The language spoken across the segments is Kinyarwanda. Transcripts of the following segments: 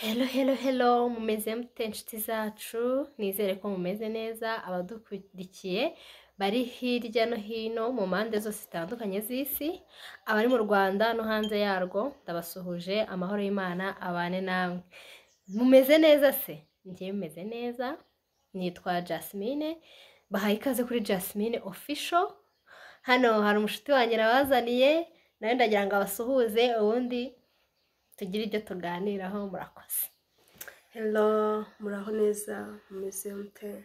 Hello, mumeze mute inshuti zacu, nizere ko mumeze neza, abadukurikiye bari hirya no hino mu mpande zose zitandukanye z'isi, abari mu Rwanda no hanze yarwo, ndabasuhuje, amahoro y'Imana abane namwe. Mumeze neza se? Njye mumeze neza, nitwa Jasmine, bahaye ikaze kuri Jasmine Official. Hano hari umushuti wanjye nabazaniye, nawe ndagira ngo abasuhuze ubundi tugire ibyo tuganiraho. Murakoze. Hello, muraho neza, mumeze mute?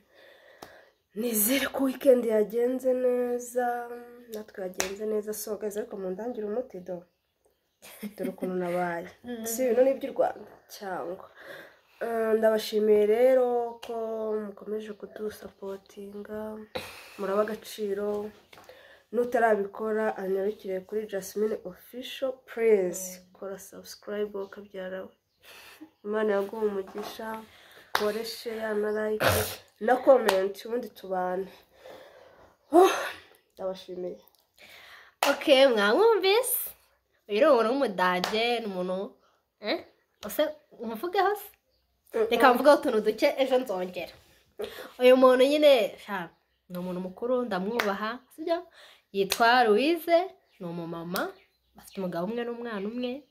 Nizere ko weekend yagenze neza, natwe yagenze neza, so guys, ariko mundangira umuti dore ukuntu nabaye. Si ibintu ni iby'u Rwanda cyangwa ndabashimiye rero ko mukomeje kudusapotinga, muraba agaciro. Nutarabikora anyarukire kuri Jasmine Official, please kora subscribe ukabyarawe. Imana yaguha umugisha, kore share na like na comment ubundi tubane. Ndabashimiye. Okay, mwamwumvise? Uyu ni umuntu w'umudage, ni umuntu ose umuvugeho se? Reka mvugeho utuntu duke ejo nzongera. Uyu muntu nyine ni umuntu mukuru, ndamwubaha, sibyo? Yitwa Louise, ni umumama, afite umugabo umwe n'umwana umwe.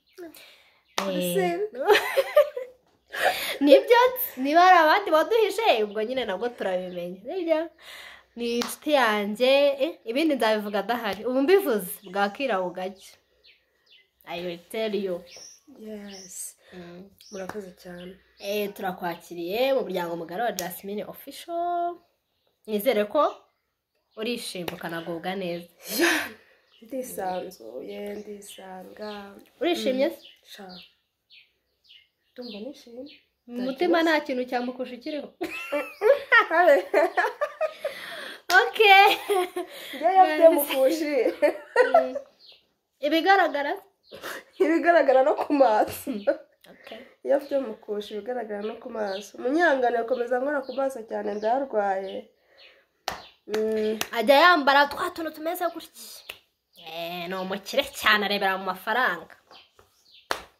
Nibyo niba ari abandi baduhishe ubwo nyine nabwo turabimenya, sibyo? Ni inshuti yanjye, ibindi nzabivuga adahari, ubu mbivuze bwakira bugacya. I will tell you. Yes. Murakoze cyane. Turakwakiriye mu muryango mugari wa Jasmine Official. Nizere ko urishimye ukanagubwa neza. Ndisanzuye, ndisanga. Urishimye se? Sha. Ndumva nishimye. Mu mutima nta kintu cyamukusha ukiriho. Okay. Njye yafite mukushi. Ibigaragara no ku maso. Okay. Iyo afite mukushi ibigaragara no ku maso. Munyangane akomeza nkora ku maso cyane ndarwaye. Ajya yambara twa tuntu tumeze gutya. Ni umukire cyane, arebera mu mafaranga.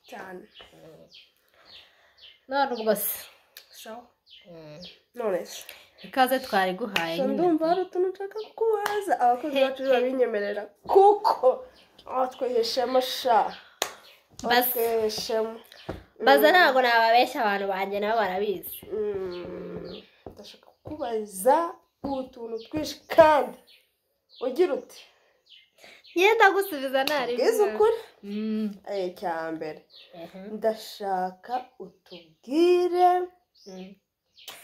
Cyane. None ubwo se. Sawa. None se. Ikaze twari guhaye nyine. Ndumva hari utuntu nshaka kubaza abakozi bacu babinyemerera kuko twiheshemo sha. Baza ntabwo nababeshya, abantu banjye nabo barabizi. Ndashaka kubaza utuntu twinshi kandi ugira uti yenda gusubiza nari bwiza ukuri. Cyambere ndashaka utubwire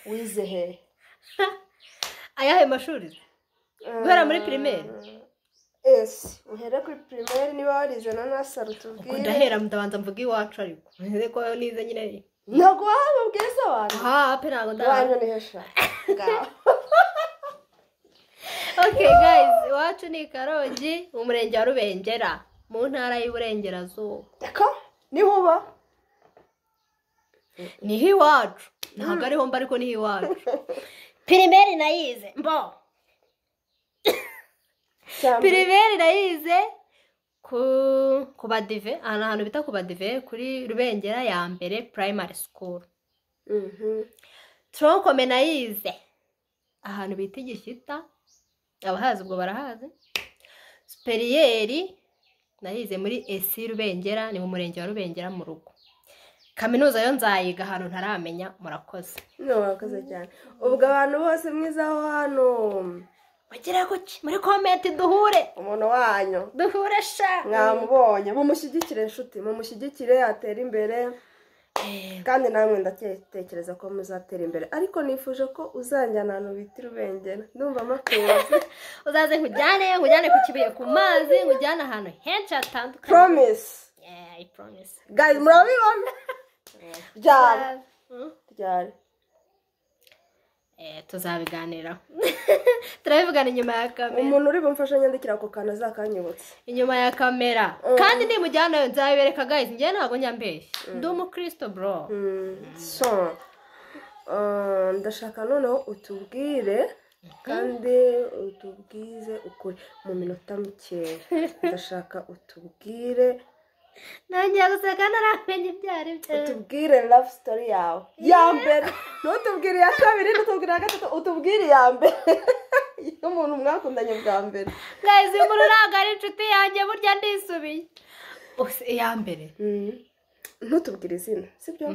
wize he? Ayahe mashuri? Guhera muri primaire? Uhere kuri primaire niba warize na nursery utubwire. Ndahera ndabanza mvuga iwacu ariko. Nzi ko nize nyine. Ntabwo wababwiye se abantu? Pe ntabwo ndaha. Wanyu ni hesha. Okay guys, iwacu ni Karongi, mu murenge wa Rubengera, mu ntara y'Iburengerazuba. Eko? Niho uba? Niho iwacu. Ntabwo ariho mba ariko niho iwacu. Primaire nayize. Primaire nayize ku Badive, ahantu bita ku Badive kuri Rubengera ya mbere primary school. Tronkome nayize ahantu bita Igishyita, abahazi ubwo barahazi. Superieri nayize muri ESI Rubengera, ni mu murenge wa Rubengera mu rugo. Kaminuza yo nzayiga ahantu ntaramenya. Murakoze. Murakoze cyane. Ubwo abantu bose mwizaho hano bagire kuki muri comment duhure. Umuntu wanyu Duhure sha. Mwamubonye, mumushyigikire inshuti, mumushyigikire atera imbere. Kandi namwe ndatekereza ko muzatera imbere, ariko nifuje ko uzanjyana ahantu bita Rubengera. Ndumva amakuzi. Uzaze nkujyane ku Kibuye ku mazi, nkujyane ahantu henshi hatandukanye. Promise. Yeah, I promise. Guys, murabibona? Ryari. Tuzabiganiraho. Turabivugana inyuma ya kamera. Umuntu uri bumfasha nyandikira ako kantu azakanyibutse. Inyuma ya kamera. Kandi ndimujyana nzabibereka guys, njye ntabwo nyambeshye. Ndi umukristo bro. So ndashaka noneho utubwire kandi utubwize ukuri mu minota mikeya. Ndashaka utubwire ntangiye guseka ntaramenye ibyo ari byo. utubwire love story yawe ya mbere, ntutubwire iya kabiri, ntutubwire iya gatatu, utubwire iya mbere y'umuntu mwakundanye bwa mbere. Guys, uyu muntu ntabwo ari inshuti yanjye, burya ndisubiye. Iya mbere. Ntutubwire izina sibyo,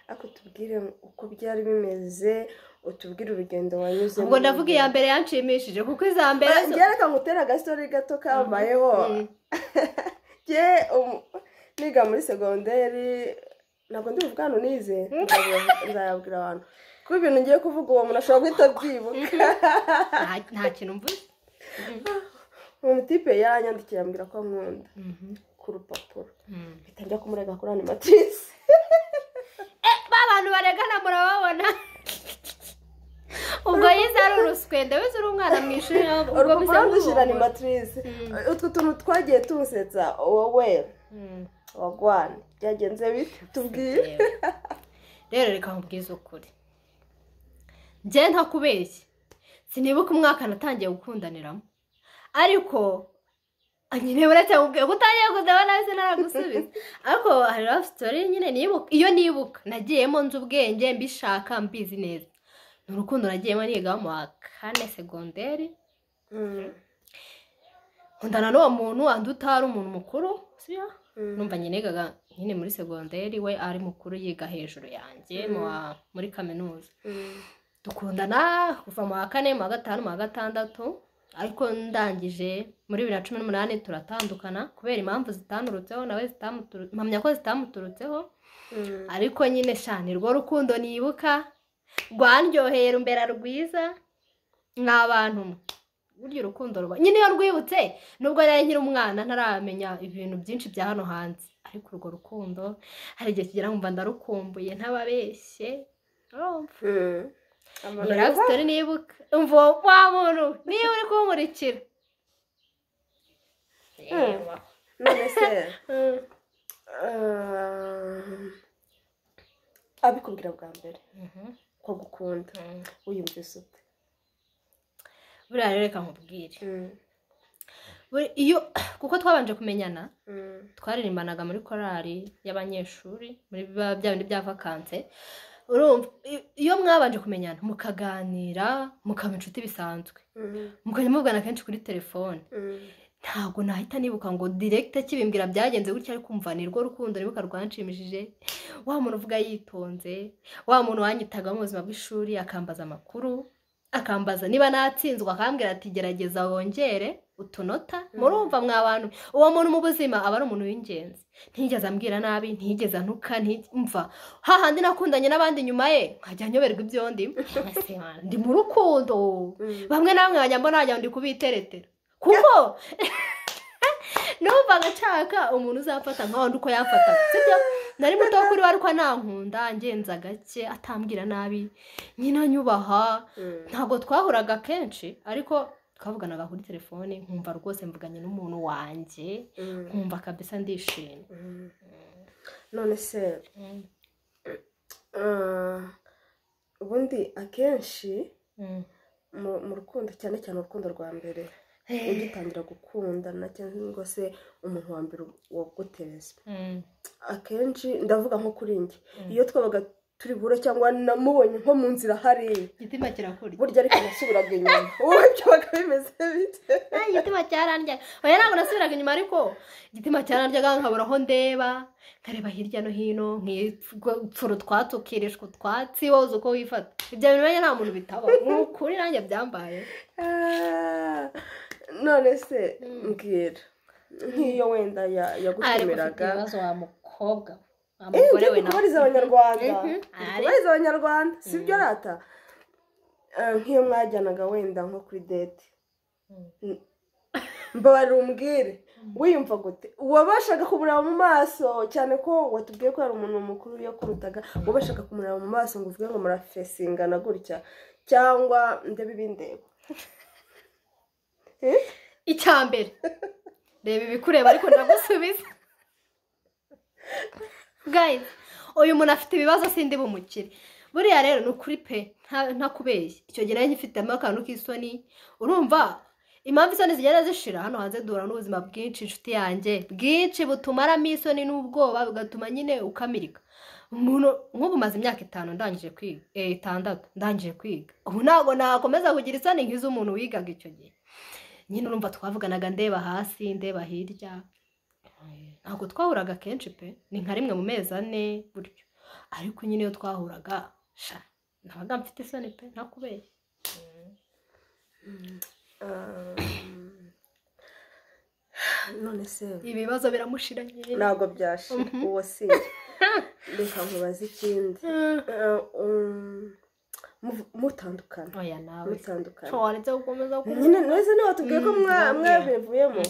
ariko tubwire uko byari bimeze, utubwire urugendo wanyuzemo. ubwo ndavuga iya mbere yanshimishije kuko iza mbere njye reka ngutera agastori gato kabayeho. njye niga muri segonderi, ntabwo ndi buvuga hano nize, nzayabwira abantu kuko ibintu ngiye kuvuga uwo muntu ashobora guhita abyibuka. nta kintu mvuze. umutipe yaranyandikiye ambwira ko ankunda ku rupapuro, mpita njya kumurega kuri animatrice. ba bantu baregana murababona. ubwo yize ari uruswende, wize uri umwana mu ishuri, ubwo bisa urupapuro dushyira animatrice. utwo tuntu twagiye tusetsa wowe wagwane byagenze bite tubwire. rero reka nkubwize ukuri, njye ntakubeshye sinibuka umwaka natangiye gukundaniramo, ariko nyine uretse ubwiye gutangiye kudabona wese naragusubiza, ariko hari love story nyine nibuka, iyo nibuka nagiyemo nzi ubwenge mbishaka mbizi neza. ni urukundo nagiyemo niga mu wa 4 segonderi. nkundana n'uwo muntu anduta, ari umuntu mukuru sibyo. numva nigaga nyine muri segonderi, we ari mukuru yiga hejuru yanjye muri kaminuza. dukundana kuva mu wa 4, mu wa 5, mu wa 6, ariko ndangije muri 2018 turatandukana kubera impamvu zitanurutseho, nawe mpamya ko zitamuturutseho. ariko nyine shani rwo rukundo nibuka rwandyoheye rumbera rwiza nk'abantu. burya urukundo rwa nyine iyo rwibutse, nubwo nari nkiri umwana ntaramenya ibintu byinshi bya hano hanze, ariko urwo rukundo hari igihe kigera nkumva ndarukumbuye ntababeshye. love story nibuka, umva wa muntu niba uri kunkurikira. none se abikubwira bwa mbere ko gukunda wiyumvise ute? buriya rero reka nkubwire, iyo kuko twabanje kumenyana twaririmbanaga muri korali y'abanyeshuri muri bya bindi bya vakanse. urumva iyo mwabanje kumenyana mukaganira mukaba inshuti bisanzwe, mukajya muvugana kenshi kuri telefone, ntabwo nahita nibuka ngo direct kibimbwira byagenze gutya, ariko kumva ni rwo rukundo nibuka rwanshimishije. wa muntu uvuga yitonze, wa muntu wanyitaga mu buzima bw'ishuri akambaza amakuru, akambaza niba natsinzwe, akambwira ati gerageza wongere utunota. murumva mwabantu, uwo muntu mu buzima aba ari umuntu w'ingenzi. ntigeze ambwira nabi, ntigeze ntuka, mva hahandi nakundanye n'abandi nyuma ye nkajya nyoberwa ibyo ndi mu rukundo. bamwe na bamwe nkajya mbona najya ndi kubiteretera kuko numva agacaka umuntu uzafata nka wundi uko yafataga sibyo. nari muto kuri we ariko nankunda, ngenza gake, atambwira nabi, nyina nyubaha. ntabwo twahuraga kenshi, ariko twavuganaga kuri telefone, nkumva rwose mvuganye n'umuntu wanjye, nkumva kabisa ndishimye. none se ubundi akenshi mu rukundo, cyane cyane urukundo rwa mbere, ugitangira gukundana cyangwa se umuntu wa mbere wagutereza, akenshi ndavuga nko kuri njye, iyo twabaga turi bure cyangwa namubonye nko mu nzira hariya, igitima kirakuri burya ariko nasubiraga inyuma. wowe byabaga bimeze bite? igitima cyarandyaga. oya ntabwo nasubiraga inyuma, ariko igitima cyarandyaga nkabura aho ndeba, nkareba hirya no hino, nkipfura utwatsi ukirishwa utwatsi wowe uko wifata. ibyo bintu nta muntu bitaba, nk'ukuri nanjye byambaye. none se mbwira, nk'iyo wenda yagutumiraga ibibazo wa mukobwa kubariza abanyarwanda sibyo rata, nk'iyo mwajyanaga wenda nko kuri date, mbabarira umbwire wiyumva gute? wabashaga kumureba mu maso, cyane ko watubwiye ko hari umuntu mukuru yakurutaga, wabashaga kumureba mu maso ngo uvuge ngo murafesingana gutya, cyangwa ndebe ibindeba? icyambere reba ibikureba ariko ndagusubiza. guys, uyu muntu afite ibibazo sindi bumukire. buriya rero ni ukuri pe ntakubeshye, icyo gihe nari ngifitemo akantu k'isoni. urumva impamvu isoni zigenda zishira hano hanze duhura n'ubuzima bwinshi inshuti yanjye bwinshi butumaramo isoni n'ubwoba bigatuma nyine ukamirika umuntu nk'ubu maze imyaka 5 ndangije kwiga 6 ndangije kwiga ubu ntabwo nakomeza kugira isoni nk'iz'umuntu wigaga icyo gihe nyine urumva twavuganaga ndeba hasi ndeba hirya ntabwo twahuraga kenshi pe ni nka rimwe mu mezi 4 buryo ariko nyine iyo twahuraga sha nabaga mfite isoni pe ntakubeshye none se ibibazo biramushiranye ntabwo byashira uwo si reka nkubaze ikindi mutandukana oya nawe mutandukana waretse gukomeza nyine neze niba tubwiye ko mwabivuyemo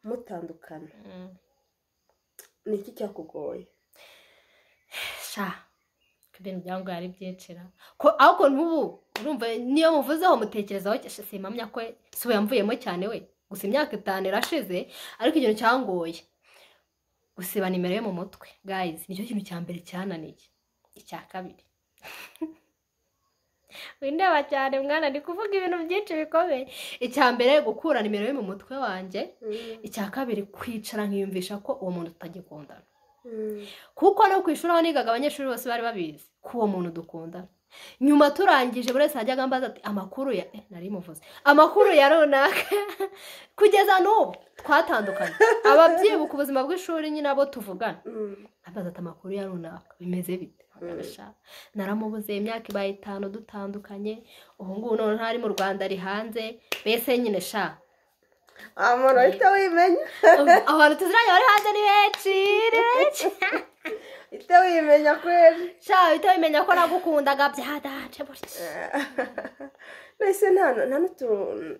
mutandukana ni iki cyakugoye sha ibintu byangu yari byicira ko ariko ntubu urumva niyo muvuzeho mutekerezaho simamya ko siwe yamvuyemo cyane we gusa imyaka 5 irashize ariko ikintu cyangoye gusiba nimero yo mu mutwe guys nicyo kintu cya mbere cyananiye icya kabiri windeba cyane mwana ndi kuvuga ibintu byinshi bikomeye icya mbere gukura nimero yo mu mutwe wanjye icya kabiri kwicara nkiyumvisha ko uwo muntu tutagikundana kuko no kwishura aho nigaga abanyeshuri bose bari babizi ko uwo muntu dukundana nyuma turangije buri wese ajyaga ambaza ati amakuru ya nari muvuze amakuru ya runaka kugeza n'ubu twatandukanye ababyibuka ubuzima bw'ishuri nyine abo tuvugana ambaza ati amakuru ya runaka bimeze bite naramubuze imyaka 5 dutandukanye ubu ngubu none ntari mu Rwanda ari hanze bese nyine sha amara ahita wimenya abantu tuziranye bari hanze ni benshi ihita wimenya kweli sha ihita wimenya ko nagukundaga byadace burya nese nta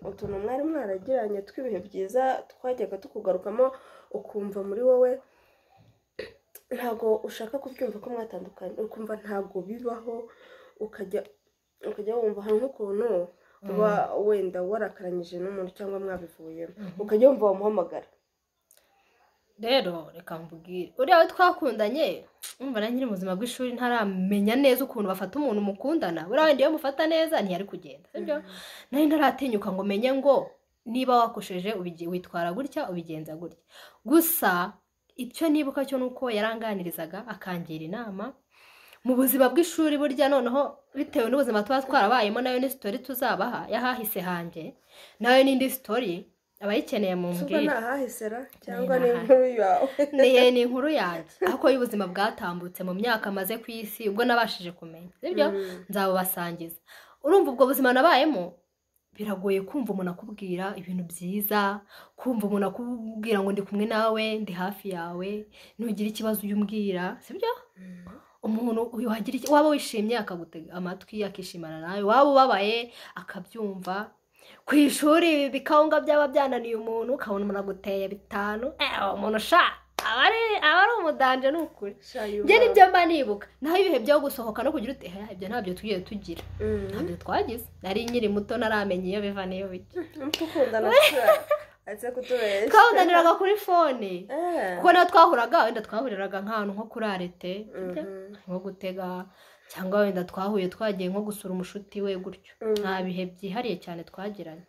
utuntu mwari mwaragiranye twibihe byiza twajyaga tukugarukamo ukumva muri wowe ntago ushaka kubyumva ko mwatandukanye ukumva ntago bibaho ukajya wumva hari nk'ukuntu uba wenda warakaranyije n'umuntu cyangwa mwabivuyemo ukajya wumva wamuhamagara rero reka mbugire uriya we twakundanye umva na nyiri mu buzima bw'ishuri ntaramenya neza ukuntu bafata umuntu mukundana buriya wenda iyo mufata neza ntiyari kugenda sibyo nari ntaratinyuka ngo menye ngo niba wakosheje witwara gutya ubigenza gutya gusa icyo nibuka cyo nuko yaranganirizaga akangira inama mu buzima bw'ishuri burya noneho bitewe n'ubuzima tuba twarabayemo nayo ni story tuzabaha yahahise hanjye nayo n'indi story abayikeneye mu mbwira suba nahahisera cyangwa ni inkuru yawe ni inkuru yanjye ariko y'ubuzima bwatambutse mu myaka maze ku isi ubwo nabashije kumenya sibyo nzabubasangiza urumva ubwo buzima nabayemo biragoye kumva umuntu akubwira ibintu byiza kumva umuntu akubwira ngo ndi kumwe nawe ndi hafi yawe ntugire ikibazo uyumbwira sibyo umuntu waba wishimye akagutega amatwi akishimana nawe waba ubabaye akabyumva ku ishuri bikawunga byaba byananiye umuntu ukabona umuntu aguteye 5 umuntu sha aba ari umudanje n'ukuri njye nibyo mba nibuka naho ibihe byo gusohoka no kugira uti ibyo ntabyo tugiye tugira ntabyo twagize nari nkiri muto naramenye iyo biva niyo bijya ukundana ase kutubeshya twawudaniraga kuri fone kuko natwe twahuraga wenda twahuriraga nk'ahantu nko kuri arete nko gutega cyangwa wenda twahuye twagiye nko gusura umushuti we gutyo nta bihe byihariye cyane twagiranye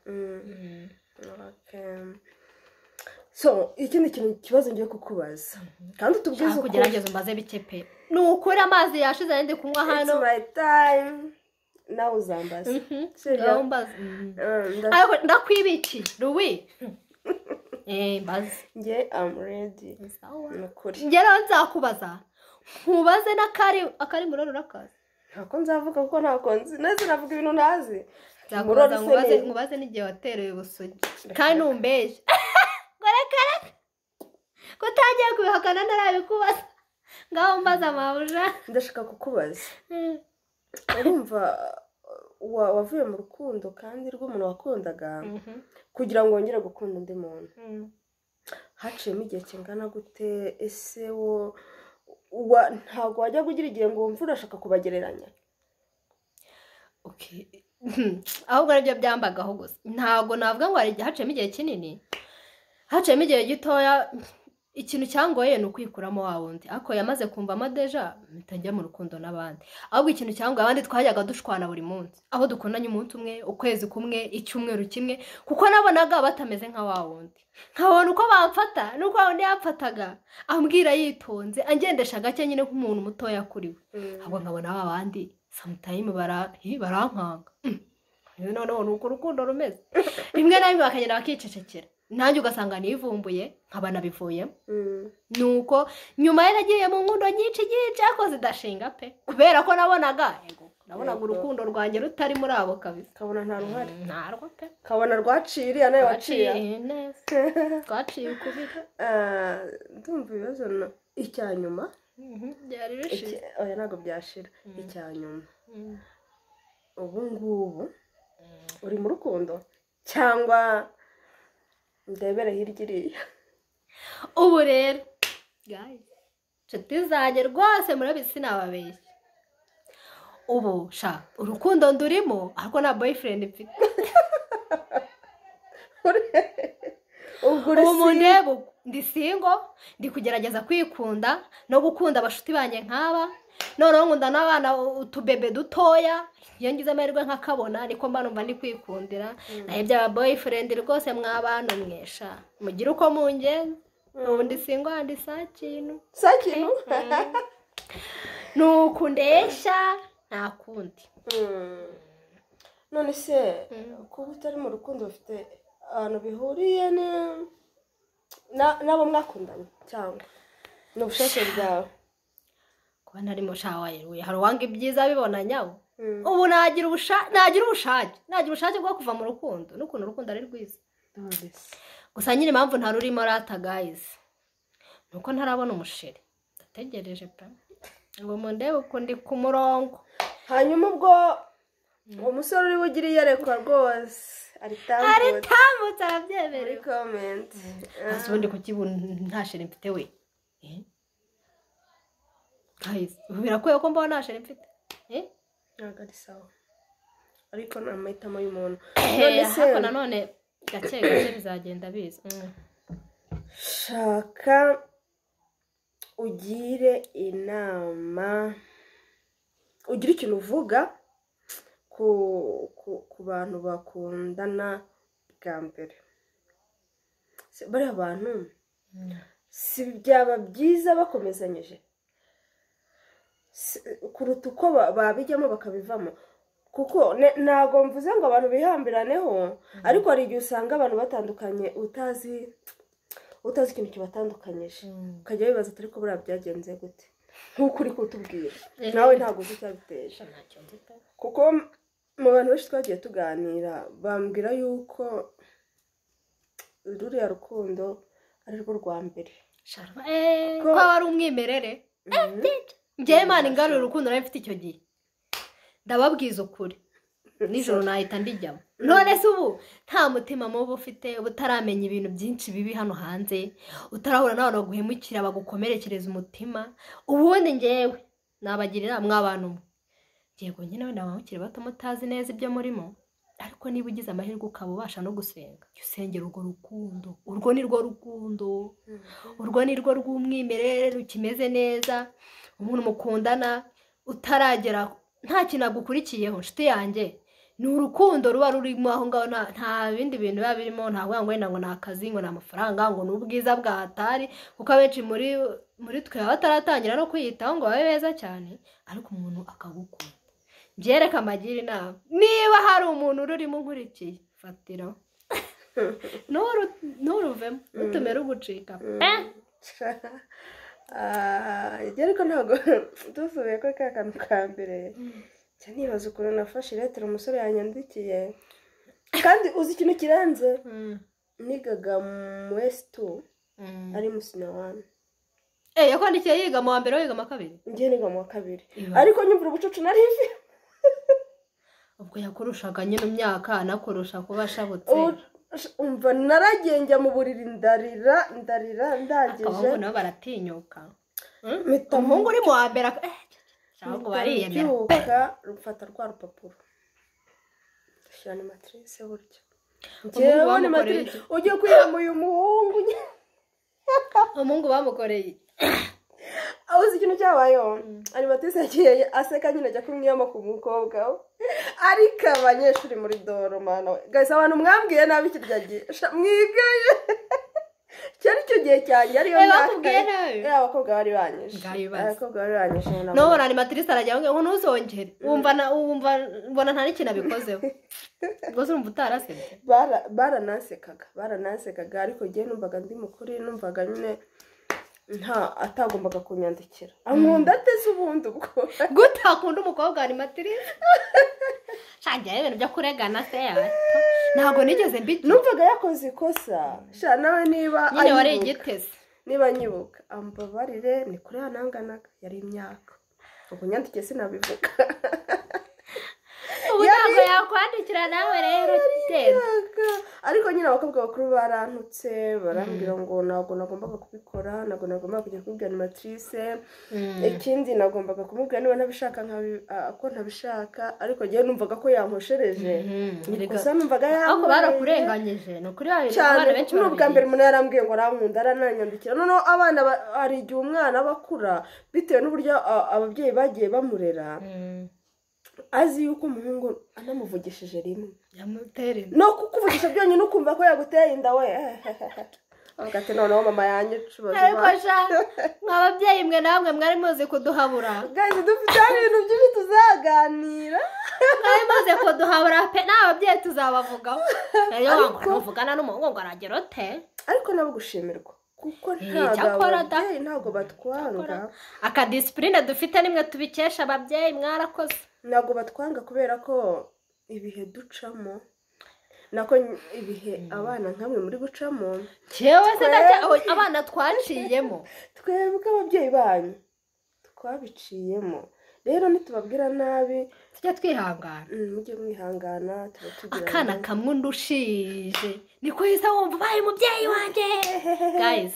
so ikindi kibazo ngiye kukubaza kandi utubwize kugerageza umbaze bike pe ni ukuri amazi yashize ndi kunywa hano it's my time nawe uzambaza ndakwibiki ruwi mbaze njye am ready nukuri njye rero nzakubaza nkubaze n'akari muroro urakazi ntako nzavuga kuko ntako nzi neza navuga ibintu ntazi nkubaze n'igihe watereye ubusugi kandi numbeje gorekare ko utagiye kubihakana ntarabikubaza ngaho mbaza mabuja ndashaka kukubaza urumva wavuye mu rukundo kandi rw'umuntu wakundaga kugira ngo wongere gukunda undi muntu haciyemo igihe kingana gute ese ntabwo wajya kugira igihe ngo wumve urashaka kubagereranya ahubwo aribyo byambagaho gusa ntabwo navuga ngo haciyemo igihe kinini haciyemo igihe gitoya ikintu cyangoye ni ukwikuramo wa wundi ariko yamaze kumvamo deja bitajya mu rukundo n'abandi ahubwo ikintu cyangoye abandi twajyaga dushwana buri munsi aho dukundanye umunsi umwe ukwezi kumwe icyumweru kimwe kuko nabonaga batameze nka wa wundi nkabona uko bamfata nuko wundi yapfataga ambwira yitonze angendesha gake nyine nk'umuntu mutoya kuri we ahubwo nkabona aba bandi sometime barankanga noneho ni uko urukundo rumeze rimwe na rimwe bakagenda bakicecekera nanjye ugasanga nivumbuye nkaba nabivuyemo nuko nyuma yaragiye mu nkundo nyinshi ariko zidashinga pe kubera ko nabonaga urukundo rwanjye rutari muri abo kabisa kabona nta ruhari ntarwo pe kabona rwaciriye nawe waciye neza twaciye ukubiri ndumva ibibazo icya nyuma byari bishize oya ntabwo byashira icya nyuma ubu ngubu uri mu rukundo cyangwa ndebere hirya iriya ubu rero nshuti zanjye rwose murabizi sinababeshya ubu urukundo ndurimo ariko nta boyfriend mfite ubu mundeba ndi single ndi kugerageza kwikunda no gukunda abashuti banjye nk'aba noneho nkunda n'abana utubebe dutoya iyo ngize amahirwe nkakabona niko mba numva ndi kwikundira naho iby'aba boyfriend rwose mw'abantu mwesha mugire uko mungenza ubu ndi single ndi sakintu ni ukundeshya nta kundi none se kuba utari mu rukundo bafite ahantu bihuriye n'abo mwakundanye cyangwa ni ubushake bwawe kuba ntarimo shawayeruye hari uwanga ibyiza bibona nyawo ubu nagira ubushake bwo kuva mu rukundo n'ukuntu urukundo ari rwiza gusa nyine impamvu ntarurimo rata guys nuko ntarabona umusheri ndategereje pe ngo mundebe uko ndi ku murongo hanyuma ubwo umusore uri bugire iyerekwa rwose aritambutse arabyemera muri comment hasi ubundi kuki nta sheri mfite we guys birakwiye ko mbona nta sheri mfite ntabwo ari sawa ariko ni amahitamo y'umuntu ariko nanone gake gake bizagenda biza shaka ugire inama ugire ikintu uvuga ku bantu bakundana bwa mbere bariya bantu si byaba byiza bakomezanyije kuruta uko babijyamo bakabivamo kuko ntabwo mvuze ngo abantu bihambiraneho ariko hari igihe usanga abantu batandukanye utazi ikintu kibatandukanyije ukajya wibaza atari ko buriya byagenze gute nk'uko uri kutubwira nawe ntabwo uzi icyabiteje kuko mu bantu benshi twagiye tuganira bambwira yuko ruriya rukundo ari rwo rwa mbere ko wari umwimerere njyewe Imana ingarura urukundo nari mfite icyo gihe ndababwiza ukuri nijoro nahita ndijyamo none se ubu nta mutima mubi ufite uba utaramenya ibintu byinshi bibi hano hanze utarahura n'abantu baguhemukira bagukomerekereza umutima ubundi njyewe nabagirira mw'abantu mwe yego nyine wenda abakiri bato mutazi neza ibyo murimo ariko niba ugize amahirwe ukaba ubasha no gusenga jya usengera urwo rukundo urwo ni rwo rukundo urwo ni rwo rw'umwimerere rukimeze neza umuntu mukundana utaragera nta kintu agukurikiyeho nshuti yanjye ni urukundo ruba rurimo aho ngaho nta bindi bintu biba birimo nta ngo wenda ngo ni akazi ngo ni amafaranga ngo ni ubwiza bwa hatari kuko abenshi muri twe baba bataratangira no kwiyitaho ngo babe beza cyane ariko umuntu akagukunda byereka amagira inama niba hari umuntu ururimo nkurikiye fatiraho nturuvemo ntutume rugucika ariko ntabwo dusubiye ko ka kantu ka mbere cyane nibaza ukuntu nafashe iretero umusore yanyandikiye kandi uzi ikintu kirenze nigaga mu S2 ari musina wani yakwandikiye yiga mu wa mbere wiga mu wa kabiri ngiye niga mu wa kabiri ariko nyumvira ubucucu nari mfite ubwo yakurushaga nyine imyaka anakurusha kuba ashabutse umva naragenge mu buriri ndarira ndangije abahungu nabo baratinyuka umuhungu uri mu wa mbere ahubwo bariyemera rufata rwa rupapuro dushyira ni matrice buryo njyewe ni matrice ugiye kwiga uyu muhungu umuhungu bamukoreye aho uzi ikintu cyabayeho animatrice yagiye aseka nyine ajya kumwiyama ku mukobwa we ariko abanyeshuri muri doro mana we guys abantu mwambwiye nabi kirya gihe mwigaye cyari cyo gihe cyanjye ariyo myaka abakobwa bari banyishe abakobwa bari banyishe none animatrice arajya ngo ntuzongere wumva nta n'ikintu abikozeho rwose urumva utarasebye baranasekaga ariko njye numvaga ndi mukuri numvaga nyine nta atagombaga kunyandikira ankunda ateze ubundi ubwo gute akunda umukobwa wa animatrice shangira ibintu byo kuregana se yawe ntabwo nigeze mbigira numvaga yakoze ikosa sha nawe niba nyine wari igiteze niba nyibuka ambabarire ni kure yananganaga yari imyaka ubwo nyandike sinabivuga ubu ntabwo yakwandikira nawe rero teza ariko nyine abakobwa bakuru barantutse barambwira ngo ntabwo nagombaga kubikora ntabwo nagombaga kujya kubwira animatrice ikindi nagombaga kumubwira niba ntabishaka ko ntabishaka ariko njyewe numvaga ko yankoshereje gusa numvaga ahubwo barakurenganyije ni ukuri abana benshi n'ubwa mbere umuntu yarambwiye ngo arankunda arananyandikira noneho abana hari igihe umwana bakura bitewe n'uburyo ababyeyi bagiye bamurera azi yuko umuhungu anamuvugishije rimwe yamutere no kukuvugisha byonyine ukumva ko yaguteye inda we agate noneho mama yanyica ariko sha mwababyeyi mwe namwe mwari muzi kuduhabura guys dufite ibintu byinshi tuzaganira mwari muzi kuduhabura pe n'ababyeyi tuzabavugaho rero wango ntuvugana n'umuhungu ngo aragera ute ariko nabo gushimirwa kuko ntabwo batwanga akadisipurine dufite nimwe tubikesha ababyeyi mwarakoze ntabwo batwanga kubera ko ibihe ducamo nako ibihe abana nkamwe muri gucamo cyewe se abana twaciyemo twebwe ababyeyi banyu twabiciyemo rero nitubabwira nabi tujya twihangana mujye mwihangana akana kamwe undushije niko yisa wumva baye umubyeyi wanjye guys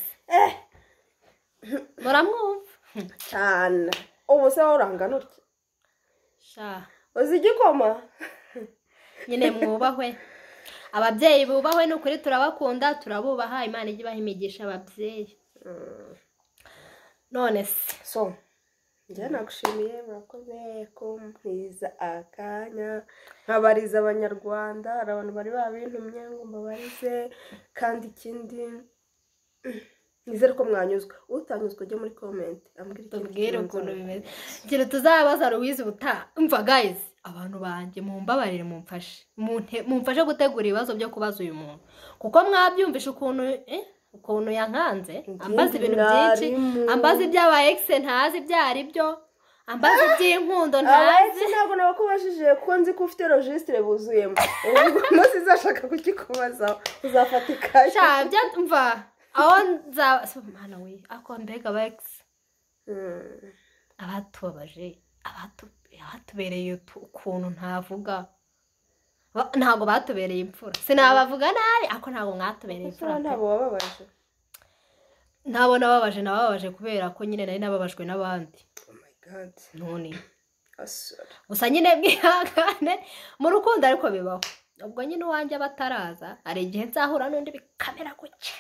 muramwumva cyane ubu se urangana utya sha uzi igikoma nyine mwubahwe ababyeyi bubahwe ni ukuri turabakunda turabubaha imana ijya ibaha imigisha ababyeyi none se so njye nagushimiye murakoze kumpiza akanya nkabariza abanyarwanda hari abantu bari babintumye ngo mbabarize kandi ikindi nizere ko mwanyuzwa utanyuzwa ujye muri comment tubwire ukuntu bimeze ikintu tuzabaza Louise ubutaha umva guys abantu banjye mumbabarire mumfashe gutegura ibibazo byo kubaza uyu muntu kuko mwabyumvishe ukuntu yankanze ambaza ibintu byinshi ambaza iby'aba ex ntazi ibyo ari byo ambaza iby'inkundo ntazi ntabwo nabakubajije kuko nzi ko ufite registre buzuyemo ubwo munsi zashaka kukikubaza uzafata ikaye sha mva aho mwana we ako mbega aba ex abatubabaje abatubereye ukuntu ntavuga ntabwo batubereye imfura sinabavuga nabi ako ntabwo mwatubereye imfura ntabwo wababaje ntabwo nababaje kubera ko nyine nari nababajwe n'abandi oh my god none gusa nyine mwihangane mu rukundo ariko bibaho ubwo nyine uwanjye bataraza hari igihe nzahura n'undi bikamera gutya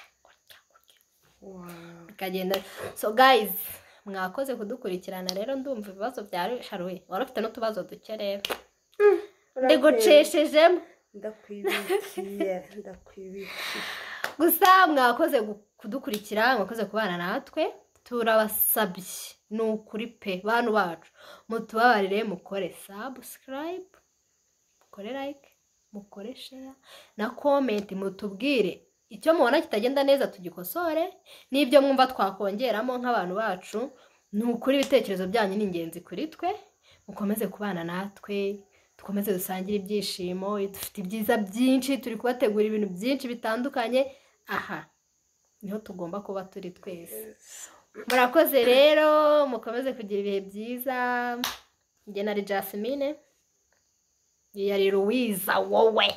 bikagenda so guys mwakoze kudukurikirana rero ndumva ibibazo bya Sharuwe wari ufite n'utubazo duke rero ndiguceshejemo ndakwibikiye gusa mwakoze kudukurikira mwakoze kubana natwe turabasabye ni ukuri pe bantu bacu mutubabarire mukore subscribe mukore like mukore share na comment mutubwire icyo mubona kitagenda neza tugikosore n'ibyo mwumva twakongeramo nk'abantu bacu ni ukuri ibitekerezo byanyu ni ingenzi kuri twe mukomeze kubana natwe dukomeze dusangire ibyishimo dufite ibyiza byinshi turi kubategura ibintu byinshi bitandukanye aha niho tugomba kuba turi twese murakoze rero mukomeze kugira ibihe byiza njye nari Jasmine yari Louise wowe